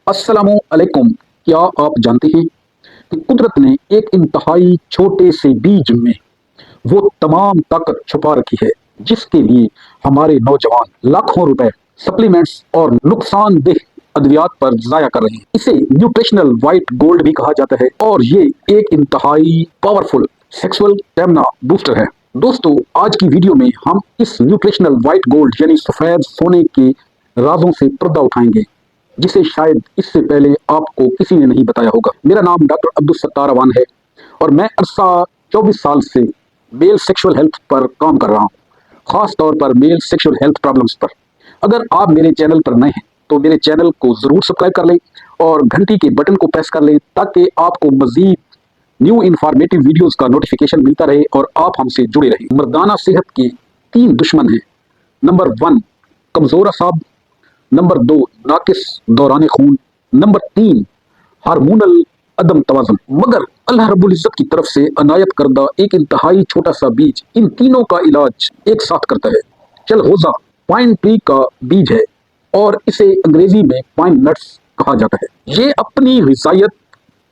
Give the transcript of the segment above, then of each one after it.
अस्सलामु अलैकुम। क्या आप जानते हैं कि कुदरत ने एक इंतहाई छोटे से बीज में वो तमाम ताकत छुपा रखी है जिसके लिए हमारे नौजवान लाखों रुपए सप्लीमेंट्स और नुकसानदेह अद्वियात पर जाया कर रहे हैं। इसे न्यूट्रिशनल वाइट गोल्ड भी कहा जाता है और ये एक इंतहाई पावरफुल सेक्सुअल स्टेमिना बूस्टर है। दोस्तों, आज की वीडियो में हम इस न्यूट्रिशनल वाइट गोल्ड यानी सफेद सोने के राजों से पर्दा उठाएंगे जिसे शायद इससे पहले आपको किसी ने नहीं बताया होगा। मेरा नाम डॉक्टर अब्दुल सत्तार अवान है और मैं अरसा 24 साल से मेल सेक्सुअल हेल्थ पर काम कर रहा हूँ, खास तौर पर मेल सेक्सुअल हेल्थ प्रॉब्लम्स पर। अगर आप मेरे चैनल पर नए हैं तो मेरे चैनल को ज़रूर सब्सक्राइब कर लें और घंटी के बटन को प्रेस कर लें ताकि आपको मज़ीद न्यू इन्फॉर्मेटिव वीडियोज़ का नोटिफिकेशन मिलता रहे और आप हमसे जुड़े रहें। मर्दाना सेहत के 3 दुश्मन हैं। नंबर 1 कमज़ोर असाब, नंबर 2 नाकिस दौरान खून, नंबर 3 हार्मोनल अदम तवाज़ुन। मगर अल्लाह रब्बुल इज़्ज़त की तरफ से अनायत करदा एक इंतहाई छोटा सा बीज इन तीनों का इलाज एक साथ करता है। चलगोज़ा पाइन ट्री का बीज है और इसे अंग्रेजी में पाइन नट्स कहा जाता है। ये अपनी ग़िज़ायत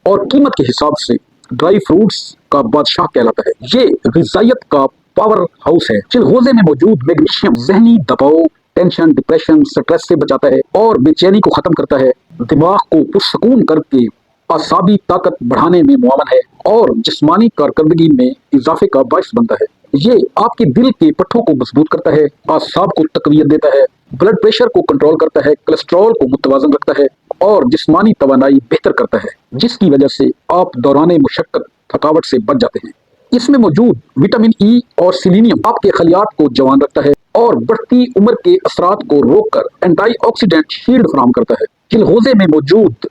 और कीमत के हिसाब से ड्राई फ्रूट्स का बादशाह कहलाता है। ये ग़िज़ायत का पावर हाउस है। चिलगोज़े में मौजूद मैग्नीशियम ज़हनी दबाव, टेंशन, डिप्रेशन, स्ट्रेस से बचाता है और बेचैनी को खत्म करता है। दिमाग को पुरसकून करके आसाबी ताकत बढ़ाने में मुआवन है और जिस्मानी कारकर्दगी में इजाफे का बायस बनता है। ये आपके दिल के पट्ठों को मजबूत करता है, आसाब को तकवीयत देता है, ब्लड प्रेशर को कंट्रोल करता है, कोलेस्ट्रॉल को मुतवाजन रखता है और जिस्मानी तवानाई बेहतर करता है, जिसकी वजह से आप दौरान मुशक्कत थकावट से बच जाते हैं। इसमें मौजूद विटामिन ई और सिलीनियम आपके खलियात को जवान रखता है और बढ़ती उम्र के असरात को रोककर एंटीऑक्सीडेंट शील्ड फराहम करता है। चिलगोज़े में मौजूद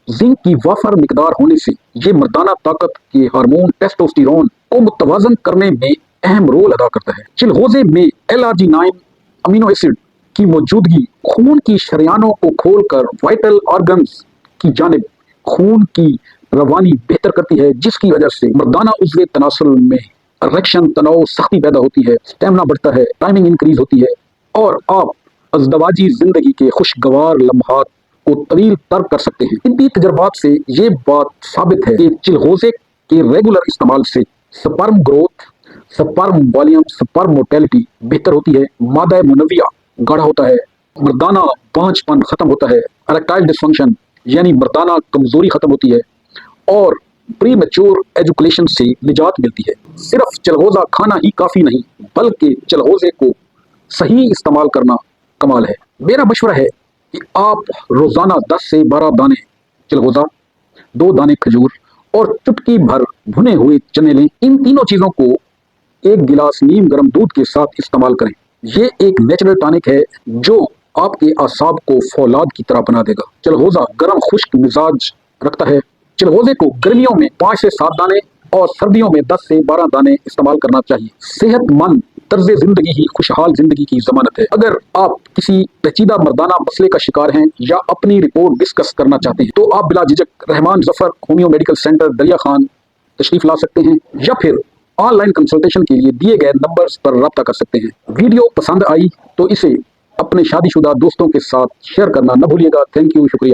जिंक की वाफर मिकदार होने से ये मर्दाना ताकत के हार्मोन टेस्टोस्टेरोन को मुतवाजन करने में अहम रोल अदा करता है। चिलगोज़े में L-arginine अमीनो एसिड की मौजूदगी खून की शरियानों को खोलकर वाइटल ऑर्गन्स की जानिब खून की रवानी बेहतर करती है, जिसकी वजह से मर्दाना उज़्वे तनासुल में इरेक्शन, तनाव, सख्ती पैदा होती है, स्टेमिना बढ़ता है, टाइमिंग इंक्रीज होती है और आप अज़दवाजी जिंदगी के खुशगवार लम्हात को तवील तर कर सकते हैं। इन तजर्बात से ये बात साबित है कि चिलगोज़े के रेगुलर इस्तेमाल से sperm growth, sperm volume, sperm mortality बेहतर होती है, मादा मुनव्विया गाढ़ा होता है, मर्दाना बांझपन खत्म होता है, इरेक्टाइल डिसफंक्शन यानी मर्दाना कमजोरी खत्म होती है और प्री मैच्योर एजुकेशन से निजात मिलती है। सिर्फ चिलगोज़ा खाना ही काफ़ी नहीं बल्कि चिलगोज़े को सही इस्तेमाल करना कमाल है। मेरा मशवरा है कि आप रोज़ाना 10 से 12 दाने चिलगोज़ा, 2 दाने खजूर और चुटकी भर भुने हुए चने लें। इन तीनों चीज़ों को 1 गिलास नीम गर्म दूध के साथ इस्तेमाल करें। ये एक नेचुरल टॉनिक है जो आपके आसाब को फौलाद की तरह बना देगा। चिलगोज़ा गर्म खुश्क मिजाज रखता है। चिलगोज़े को गर्मियों में 5 से 7 दाने और सर्दियों में 10 से 12 दाने इस्तेमाल करना चाहिए। सेहतमंद तर्ज जिंदगी ही खुशहाल जिंदगी की जमानत है। अगर आप किसी पेचीदा मर्दाना मसले का शिकार हैं या अपनी रिपोर्ट डिस्कस करना चाहते हैं तो आप बिला झिझक Rahman Zafar homeo medical centre दरिया खान तशरीफ ला सकते हैं या फिर ऑनलाइन कंसल्टेशन के लिए दिए गए नंबर्स पर रब्ता कर सकते हैं। वीडियो पसंद आई तो इसे अपने शादीशुदा दोस्तों के साथ शेयर करना न भूलिएगा। थैंक यू, शुक्रिया।